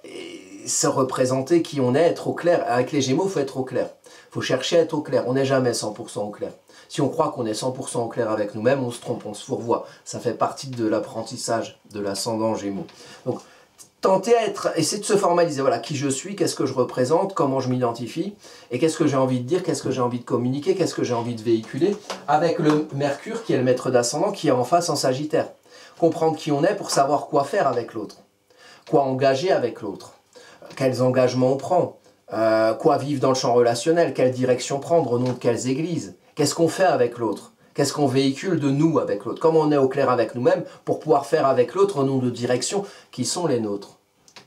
et se représenter qui on est, être au clair. Avec les Gémeaux, il faut être au clair. Il faut chercher à être au clair. On n'est jamais 100% au clair. Si on croit qu'on est 100% au clair avec nous-mêmes, on se trompe, on se fourvoie. Ça fait partie de l'apprentissage de l'ascendant Gémeaux. Donc, tenter à être, essayer de se formaliser. Voilà, qui je suis, qu'est-ce que je représente, comment je m'identifie, et qu'est-ce que j'ai envie de dire, qu'est-ce que j'ai envie de communiquer, qu'est-ce que j'ai envie de véhiculer, avec le Mercure qui est le maître d'ascendant, qui est en face en Sagittaire. Comprendre qui on est pour savoir quoi faire avec l'autre, quoi engager avec l'autre, quels engagements on prend, quoi vivre dans le champ relationnel, quelle direction prendre, au nom de quelles églises, qu'est-ce qu'on fait avec l'autre, qu'est-ce qu'on véhicule de nous avec l'autre, comment on est au clair avec nous-mêmes pour pouvoir faire avec l'autre au nom de directions qui sont les nôtres,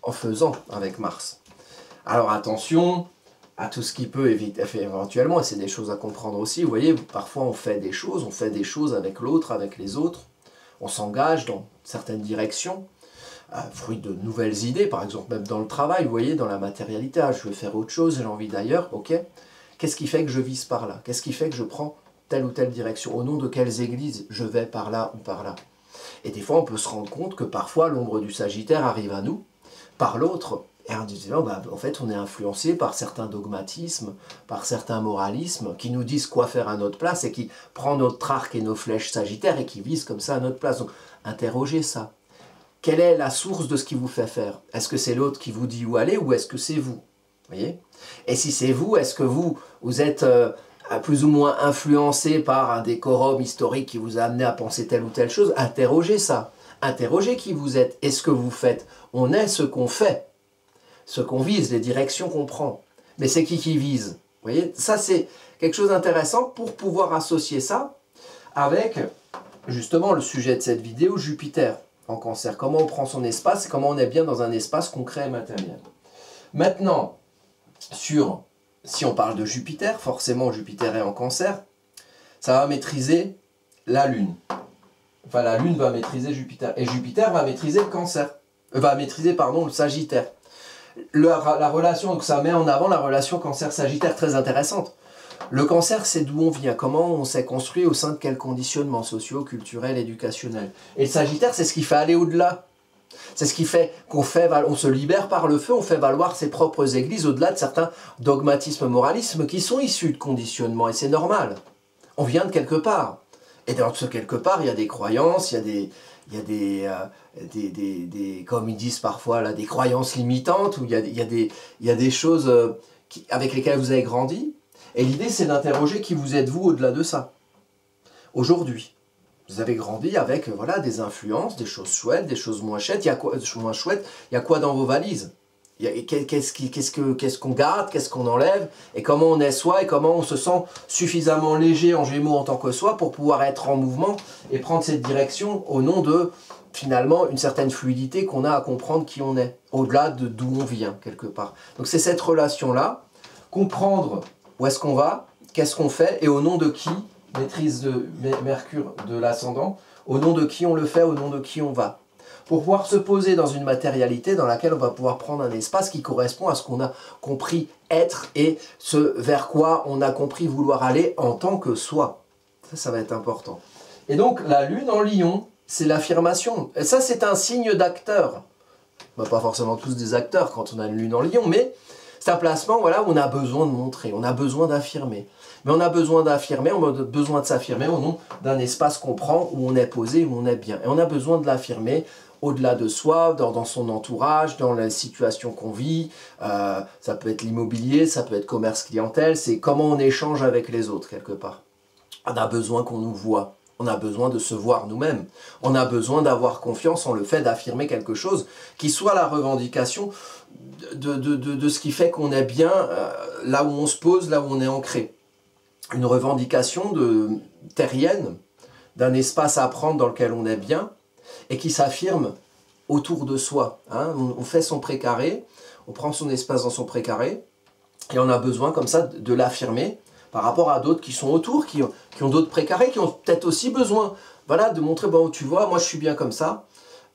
en faisant avec Mars. Alors attention à tout ce qui peut éventuellement, et c'est des choses à comprendre aussi, vous voyez, parfois on fait des choses avec l'autre, avec les autres, on s'engage dans certaines directions, fruit de nouvelles idées, par exemple même dans le travail, vous voyez, dans la matérialité, je veux faire autre chose, j'ai envie d'ailleurs, ok. Qu'est-ce qui fait que je vise par là? Qu'est-ce qui fait que je prends telle ou telle direction? Au nom de quelles églises je vais par là ou par là? Et des fois, on peut se rendre compte que parfois, l'ombre du Sagittaire arrive à nous, par l'autre, et on dit, en fait, on est influencé par certains dogmatismes, par certains moralismes, qui nous disent quoi faire à notre place, et qui prend notre arc et nos flèches Sagittaires, et qui visent comme ça à notre place. Donc, interrogez ça. Quelle est la source de ce qui vous fait faire? Est-ce que c'est l'autre qui vous dit où aller, ou est-ce que c'est vous? Voyez? Et si c'est vous, est-ce que vous êtes plus ou moins influencé par un décorum historique qui vous a amené à penser telle ou telle chose? Interrogez ça. Interrogez qui vous êtes et ce que vous faites. On est ce qu'on fait, ce qu'on vise, les directions qu'on prend. Mais c'est qui vise? Vous voyez? Ça, c'est quelque chose d'intéressant pour pouvoir associer ça avec, justement, le sujet de cette vidéo, Jupiter en Cancer. Comment on prend son espace et comment on est bien dans un espace concret et matériel. Maintenant, si on parle de Jupiter, forcément Jupiter est en Cancer, ça va maîtriser la Lune. Enfin, la Lune va maîtriser Jupiter. Et Jupiter va maîtriser le Cancer. Va maîtriser, pardon, le Sagittaire. La relation, donc ça met en avant la relation Cancer-Sagittaire très intéressante. Le Cancer, c'est d'où on vient, comment on s'est construit, au sein de quel conditionnement socio, culturel, éducationnel. Et le Sagittaire, c'est ce qui fait aller au-delà. C'est ce qui fait qu'on se libère par le feu, on fait valoir ses propres églises au-delà de certains dogmatismes, moralismes qui sont issus de conditionnement, et c'est normal. On vient de quelque part. Et dans ce quelque part, il y a des croyances, il y a des comme ils disent parfois, là, des croyances limitantes, où il y a des choses avec lesquelles vous avez grandi. Et l'idée, c'est d'interroger qui vous êtes vous au-delà de ça. Aujourd'hui. Vous avez grandi avec voilà, des influences, des choses chouettes, des choses moins chouettes. Il y a quoi dans vos valises? Qu'est-ce qu'on garde, qu'est-ce qu'on enlève, et comment on est soi, et comment on se sent suffisamment léger en Gémeaux en tant que soi pour pouvoir être en mouvement et prendre cette direction au nom de, finalement, une certaine fluidité qu'on a à comprendre qui on est, au-delà de d'où on vient, quelque part. Donc c'est cette relation-là, comprendre où est-ce qu'on va, qu'est-ce qu'on fait, et au nom de qui, maîtrise de Mercure de l'ascendant, au nom de qui on le fait, au nom de qui on va. Pour pouvoir se poser dans une matérialité dans laquelle on va pouvoir prendre un espace qui correspond à ce qu'on a compris être et ce vers quoi on a compris vouloir aller en tant que soi. Ça va être important. Et donc la Lune en Lion, c'est l'affirmation. Et ça, c'est un signe d'acteur. Pas forcément tous des acteurs quand on a une Lune en Lion, mais c'est un placement voilà, où on a besoin de montrer, on a besoin d'affirmer. Mais on a besoin d'affirmer, on a besoin de s'affirmer au nom d'un espace qu'on prend, où on est posé, où on est bien. Et on a besoin de l'affirmer au-delà de soi, dans son entourage, dans la situation qu'on vit. Ça peut être l'immobilier, ça peut être commerce clientèle, c'est comment on échange avec les autres quelque part. On a besoin qu'on nous voit, On a besoin de se voir nous-mêmes. On a besoin d'avoir confiance en le fait d'affirmer quelque chose qui soit la revendication de ce qui fait qu'on est bien là où on se pose, là où on est ancré. Une revendication terrienne d'un espace à prendre dans lequel on est bien et qui s'affirme autour de soi. Hein. On fait son précaré, on prend son espace dans son précaré et on a besoin comme ça de l'affirmer par rapport à d'autres qui sont autour, qui ont d'autres précarés, qui ont peut-être aussi besoin, voilà, de montrer, bon, tu vois, moi je suis bien comme ça,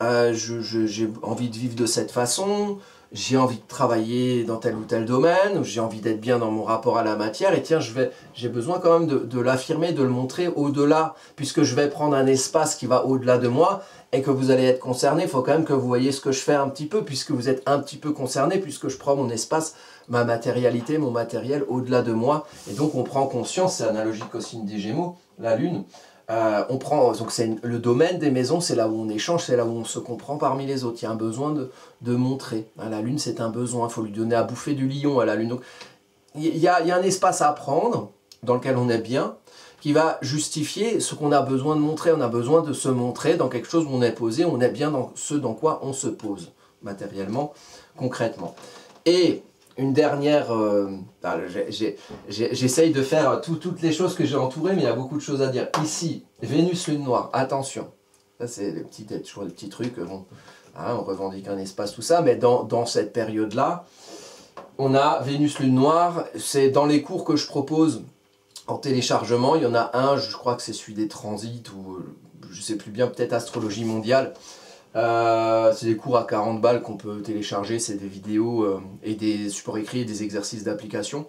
j'ai envie de vivre de cette façon, j'ai envie de travailler dans tel ou tel domaine, j'ai envie d'être bien dans mon rapport à la matière, et tiens, j'ai besoin quand même de l'affirmer, de le montrer au-delà, puisque je vais prendre un espace qui va au-delà de moi, et que vous allez être concerné, il faut quand même que vous voyez ce que je fais un petit peu, puisque vous êtes un petit peu concerné, puisque je prends mon espace, ma matérialité, mon matériel au-delà de moi, et donc on prend conscience, c'est analogique au signe des Gémeaux, la Lune, donc c'est le domaine des maisons, c'est là où on échange, c'est là où on se comprend parmi les autres, il y a un besoin de montrer, la Lune c'est un besoin, il faut lui donner à bouffer du lion à la Lune, donc il y a un espace à prendre, dans lequel on est bien, qui va justifier ce qu'on a besoin de montrer, on a besoin de se montrer dans quelque chose où on est posé, on est bien dans ce dans quoi on se pose, matériellement, concrètement. Et une dernière, j'essaye de faire toutes les choses que j'ai entourées, mais il y a beaucoup de choses à dire. Ici, Vénus, Lune Noire, attention. Ça, c'est les petits trucs, bon, hein, on revendique un espace, tout ça, mais dans cette période-là, on a Vénus, Lune Noire, c'est dans les cours que je propose en téléchargement, il y en a un, je crois que c'est celui des transits, ou je sais plus bien, peut-être Astrologie mondiale. C'est des cours à 40 balles qu'on peut télécharger, c'est des vidéos et des supports écrits et des exercices d'application.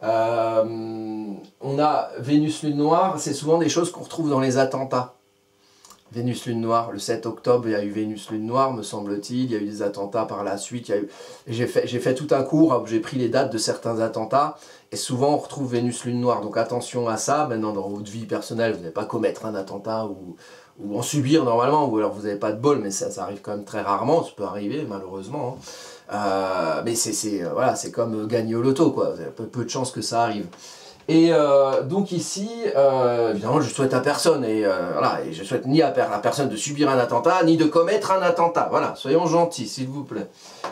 On a Vénus Lune Noire, c'est souvent des choses qu'on retrouve dans les attentats. Vénus Lune Noire, le 7 octobre, il y a eu Vénus Lune Noire, me semble-t-il, il y a eu des attentats par la suite, j'ai fait tout un cours où j'ai pris les dates de certains attentats, et souvent on retrouve Vénus Lune Noire, donc attention à ça. Maintenant dans votre vie personnelle, vous n'allez pas commettre un attentat ou en subir normalement, ou alors vous n'avez pas de bol, mais ça arrive quand même très rarement, ça peut arriver malheureusement. Hein. Mais voilà, c'est comme gagner au loto, quoi. Il y a peu de chances que ça arrive. Et donc ici, évidemment, je souhaite à personne, voilà, et je souhaite ni à personne de subir un attentat, ni de commettre un attentat. Voilà, soyons gentils, s'il vous plaît.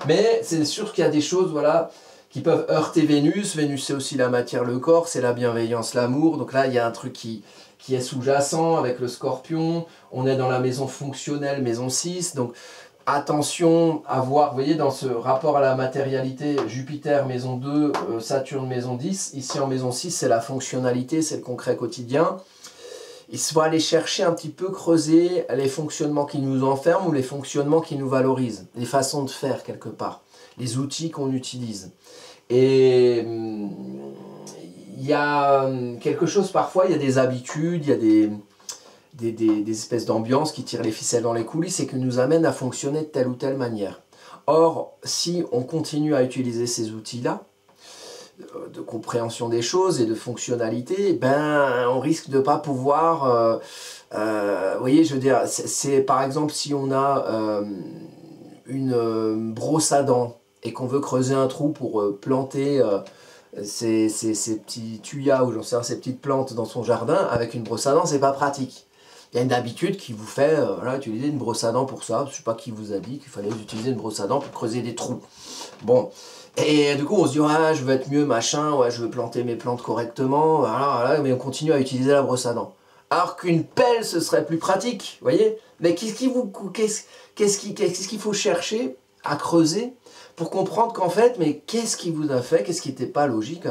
Mais c'est sûr qu'il y a des choses, voilà, qui peuvent heurter Vénus. Vénus, c'est aussi la matière, le corps, c'est la bienveillance, l'amour. Donc là, il y a un truc qui est sous-jacent avec le Scorpion. On est dans la maison fonctionnelle, maison 6. Donc attention à voir, vous voyez, dans ce rapport à la matérialité, Jupiter, maison 2, Saturne, maison 10. Ici, en maison 6, c'est la fonctionnalité, c'est le concret quotidien. Il faut aller chercher un petit peu, creuser les fonctionnements qui nous enferment ou les fonctionnements qui nous valorisent. Les façons de faire, quelque part. Les outils qu'on utilise. Et il y a quelque chose, parfois, il y a des habitudes, il y a des espèces d'ambiance qui tirent les ficelles dans les coulisses et qui nous amènent à fonctionner de telle ou telle manière. Or, si on continue à utiliser ces outils-là, de compréhension des choses et de fonctionnalité, ben, on risque de ne pas pouvoir... vous voyez, je veux dire, c'est par exemple si on a une brosse à dents et qu'on veut creuser un trou pour planter ces petits tuyas ou j'en sais rien, ces petites plantes dans son jardin, avec une brosse à dents, c'est pas pratique. Il y a une habitude qui vous fait voilà, utiliser une brosse à dents pour ça. Je ne sais pas qui vous a dit qu'il fallait utiliser une brosse à dents pour creuser des trous. Bon, et du coup on se dit ouais, je veux être mieux, machin, ouais, je veux planter mes plantes correctement, voilà, mais on continue à utiliser la brosse à dents. Alors qu'une pelle, ce serait plus pratique, vous voyez. Mais qu'est-ce qu'il faut chercher à creuser pour comprendre qu'en fait, mais qu'est-ce qui vous a fait, qu'est-ce qui n'était pas logique,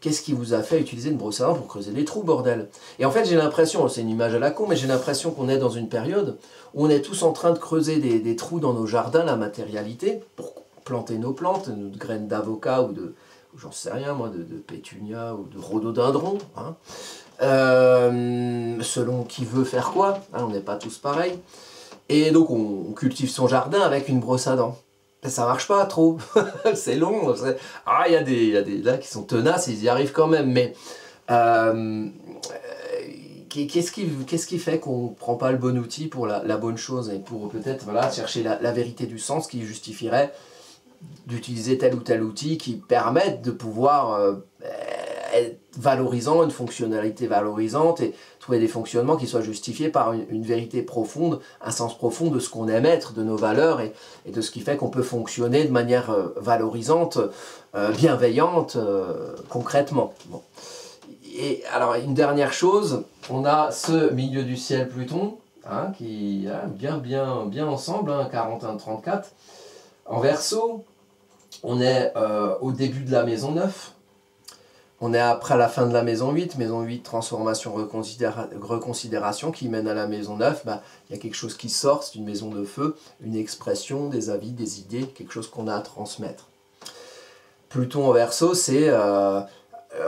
qu'est-ce qui vous a fait utiliser une brosse à dents pour creuser des trous, bordel? Et en fait, j'ai l'impression, c'est une image à la con, mais j'ai l'impression qu'on est dans une période où on est tous en train de creuser des trous dans nos jardins, la matérialité, pour planter nos plantes, nos graines d'avocat ou j'en sais rien moi, de pétunia ou de rhododendron, hein. Selon qui veut faire quoi, hein, on n'est pas tous pareils. Et donc on cultive son jardin avec une brosse à dents. Ça marche pas trop, c'est long. Il y a des là qui sont tenaces, ils y arrivent quand même, mais qu'est-ce qui fait qu'on ne prend pas le bon outil pour la bonne chose et pour peut-être voilà, chercher la vérité du sens qui justifierait d'utiliser tel ou tel outil qui permette de pouvoir être valorisant, une fonctionnalité valorisante et trouver des fonctionnements qui soient justifiés par une vérité profonde, un sens profond de ce qu'on aime être, de nos valeurs et de ce qui fait qu'on peut fonctionner de manière valorisante, bienveillante, concrètement. Bon. Et alors, une dernière chose, on a ce milieu du ciel Pluton, hein, qui est bien ensemble, hein, 41-34. En Verseau, on est au début de la maison 9. On est après la fin de la maison 8, transformation, reconsidération qui mène à la maison 9. Bah, il y a quelque chose qui sort, c'est une maison de feu, une expression, des avis, des idées, quelque chose qu'on a à transmettre. Pluton en Verseau, c'est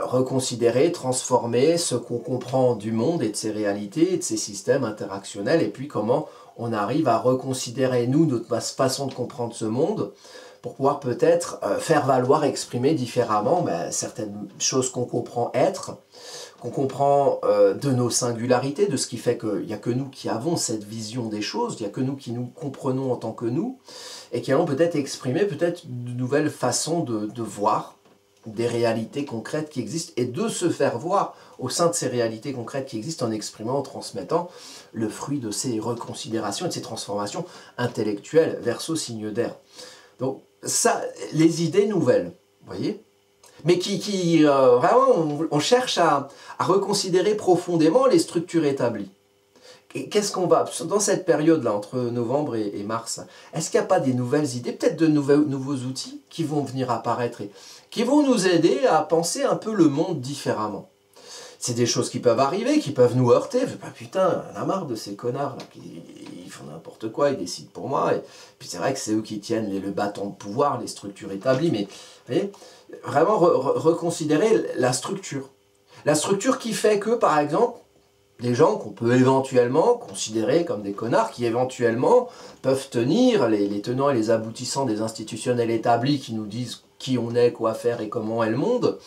reconsidérer, transformer ce qu'on comprend du monde et de ses réalités, et de ses systèmes interactionnels, et puis comment on arrive à reconsidérer, nous, notre façon de comprendre ce monde, pour pouvoir peut-être faire valoir, exprimer différemment certaines choses qu'on comprend être, qu'on comprend de nos singularités, de ce qui fait qu'il n'y a que nous qui avons cette vision des choses, il n'y a que nous qui nous comprenons en tant que nous, et qui allons peut-être exprimer peut-être de nouvelles façons de voir des réalités concrètes qui existent, et de se faire voir au sein de ces réalités concrètes qui existent en exprimant, en transmettant le fruit de ces reconsidérations et de ces transformations intellectuelles, Verseau, signe d'air. Donc, ça, les idées nouvelles, vous voyez, mais qui vraiment, on cherche à reconsidérer profondément les structures établies. Qu'est-ce qu'on va, dans cette période-là, entre novembre et mars, est-ce qu'il n'y a pas des nouvelles idées, peut-être de nouveaux outils qui vont venir apparaître et qui vont nous aider à penser un peu le monde différemment? C'est des choses qui peuvent arriver, qui peuvent nous heurter. Putain, on a marre de ces connards là, ils font n'importe quoi, ils décident pour moi. Et puis c'est vrai que c'est eux qui tiennent le bâton de pouvoir, les structures établies. Mais vous voyez, vraiment reconsidérer la structure. La structure qui fait que, par exemple, des gens qu'on peut éventuellement considérer comme des connards, qui éventuellement peuvent tenir les tenants et les aboutissants des institutionnels établis qui nous disent qui on est, quoi faire et comment est le monde.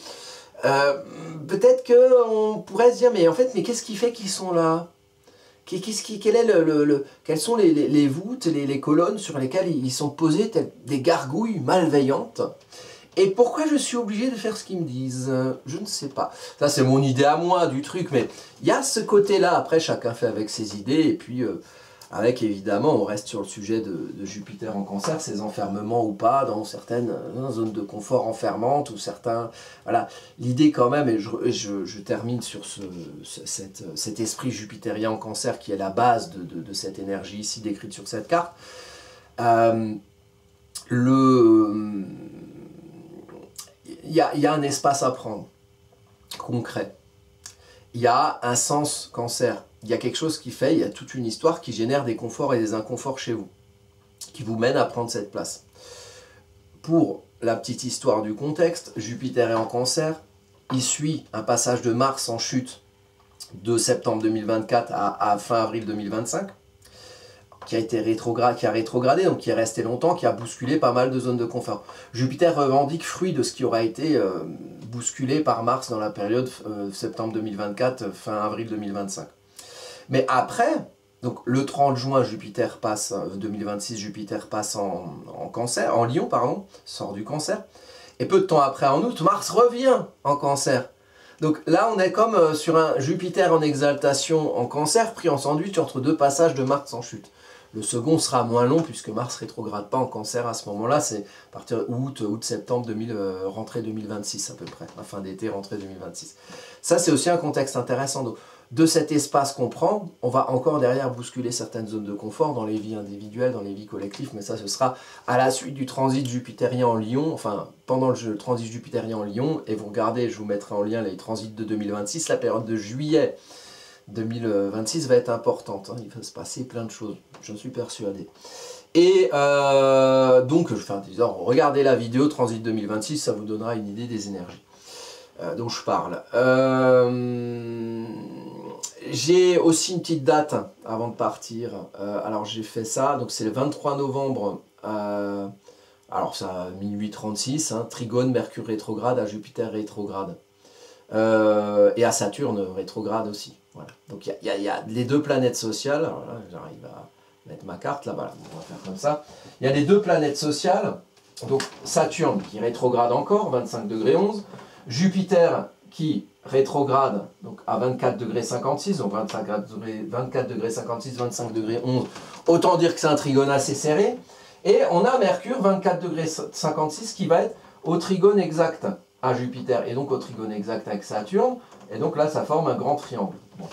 Peut-être qu'on pourrait se dire, mais en fait, mais qu'est-ce qui fait qu'ils sont là? Quelles sont les voûtes, les colonnes sur lesquelles ils sont posés telles des gargouilles malveillantes? Et pourquoi je suis obligé de faire ce qu'ils me disent? Je ne sais pas. Ça, c'est mon idée à moi du truc, mais il y a ce côté-là. Après, chacun fait avec ses idées, et puis avec, évidemment, on reste sur le sujet de Jupiter en Cancer, ses enfermements ou pas, dans certaines zones de confort enfermantes, ou certains... Voilà, l'idée quand même, et je termine sur cet esprit jupitérien en Cancer, qui est la base de cette énergie ici décrite sur cette carte. Il y a un espace à prendre, concret. Il y a un sens Cancer. Il y a quelque chose qui fait, il y a toute une histoire qui génère des conforts et des inconforts chez vous, qui vous mène à prendre cette place. Pour la petite histoire du contexte, Jupiter est en Cancer, il suit un passage de Mars en chute de septembre 2024 à fin avril 2025, qui a rétrogradé, donc qui est resté longtemps, qui a bousculé pas mal de zones de confort. Jupiter revendique fruit de ce qui aura été bousculé par Mars dans la période septembre 2024, fin avril 2025. Mais après, donc le 30 juin, Jupiter passe, 2026, Jupiter passe en Cancer, en Lion, pardon, sort du Cancer, et peu de temps après, en août, Mars revient en Cancer. Donc là, on est comme sur un Jupiter en exaltation en Cancer, pris en sandwich entre deux passages de Mars en chute. Le second sera moins long puisque Mars rétrograde pas en Cancer à ce moment-là, c'est à partir août-septembre, rentrée 2026 à peu près, la fin d'été, rentrée 2026. Ça, c'est aussi un contexte intéressant. Donc, de cet espace qu'on prend, on va encore derrière bousculer certaines zones de confort dans les vies individuelles, dans les vies collectives, mais ça, ce sera à la suite du transit jupitérien en Lion, enfin, pendant le transit jupitérien en Lion, et vous regardez, je vous mettrai en lien les transits de 2026, la période de juillet 2026 va être importante, hein. Il va se passer plein de choses, j'en suis persuadé. Et donc, regardez la vidéo Transit 2026, ça vous donnera une idée des énergies dont je parle. J'ai aussi une petite date avant de partir. Alors j'ai fait ça, donc c'est le 23 novembre, alors ça minuit 36, hein, Trigone, Mercure rétrograde à Jupiter rétrograde. Et à Saturne rétrograde aussi. Voilà. Donc il y a les deux planètes sociales. Alors là, j'arrive à mettre ma carte là, voilà, on va faire comme ça. Il y a les deux planètes sociales. Donc Saturne qui rétrograde encore, 25 degrés 11. Jupiter qui rétrograde donc à 24 degrés 56, donc 24 degrés 56, 25 degrés 11, autant dire que c'est un trigone assez serré. Et on a Mercure 24 degrés 56 qui va être au trigone exact à Jupiter et donc au trigone exact avec Saturne. Et donc là, ça forme un grand triangle. Bon.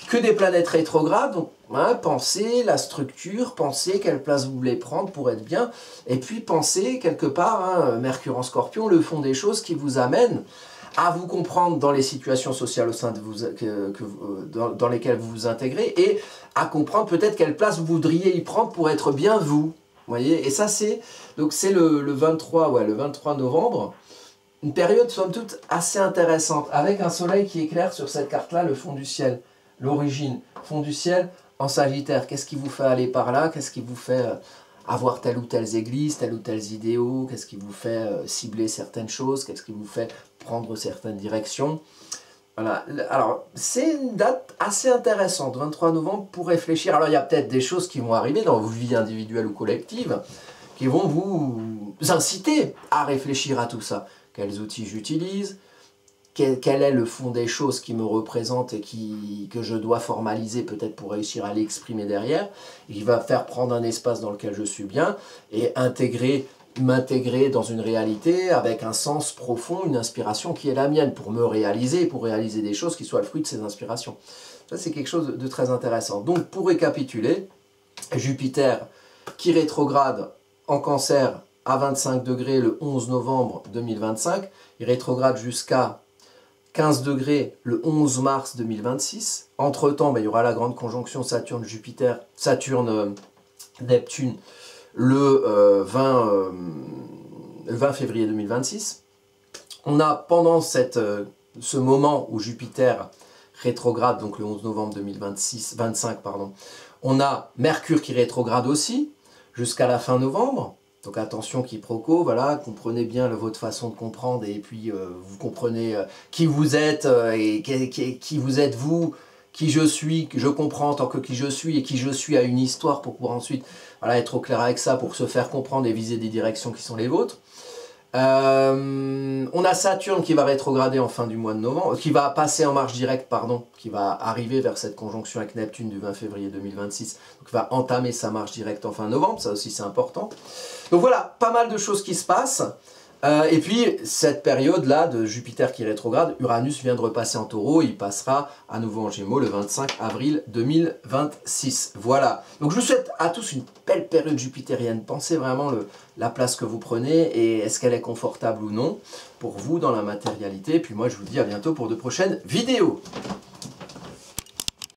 Que des planètes rétrogrades, donc hein, pensez la structure, pensez quelle place vous voulez prendre pour être bien, et puis pensez quelque part, hein, Mercure en Scorpion, le fond des choses qui vous amène à vous comprendre dans les situations sociales au sein de vous, dans lesquelles vous vous intégrez, et à comprendre peut-être quelle place vous voudriez y prendre pour être bien vous. Voyez, et ça c'est le 23, ouais, le 23 novembre, une période somme toute assez intéressante, avec un soleil qui éclaire sur cette carte-là le fond du ciel. L'origine, fond du ciel en Sagittaire. Qu'est-ce qui vous fait aller par là? Qu'est-ce qui vous fait avoir telle ou telle église, telle ou telle idéaux? Qu'est-ce qui vous fait cibler certaines choses? Qu'est-ce qui vous fait prendre certaines directions? Voilà. Alors, c'est une date assez intéressante, 23 novembre, pour réfléchir. Alors, il y a peut-être des choses qui vont arriver dans vos vies individuelles ou collectives qui vont vous inciter à réfléchir à tout ça. Quels outils j'utilise? Quel est le fond des choses qui me représente et que je dois formaliser peut-être pour réussir à l'exprimer derrière, et qui va faire prendre un espace dans lequel je suis bien et m'intégrer dans une réalité avec un sens profond, une inspiration qui est la mienne pour me réaliser et pour réaliser des choses qui soient le fruit de ces inspirations. Ça, c'est quelque chose de très intéressant. Donc, pour récapituler, Jupiter qui rétrograde en Cancer à 25 degrés le 11 novembre 2025, il rétrograde jusqu'à 15 degrés le 11 mars 2026. Entre-temps, il y aura la grande conjonction Saturne-Jupiter, Saturne-Neptune le 20 février 2026. On a pendant ce moment où Jupiter rétrograde, donc le 11 novembre 2025, on a Mercure qui rétrograde aussi jusqu'à la fin novembre. Donc attention quiproquo, voilà, comprenez bien votre façon de comprendre et puis vous comprenez qui vous êtes et qui vous êtes vous, qui je suis, que je comprends en tant que qui je suis et qui je suis a une histoire pour pouvoir ensuite voilà, être au clair avec ça pour se faire comprendre et viser des directions qui sont les vôtres. On a Saturne qui va rétrograder en fin du mois de novembre, qui va passer en marche directe, qui va arriver vers cette conjonction avec Neptune du 20 février 2026, donc va entamer sa marche directe en fin novembre, ça aussi c'est important. Donc voilà, pas mal de choses qui se passent. Et puis, cette période-là de Jupiter qui rétrograde, Uranus vient de repasser en Taureau, il passera à nouveau en Gémeaux le 25 avril 2026. Voilà. Donc, je vous souhaite à tous une belle période jupitérienne. Pensez vraiment la place que vous prenez et est-ce qu'elle est confortable ou non pour vous dans la matérialité. Et puis moi, je vous dis à bientôt pour de prochaines vidéos.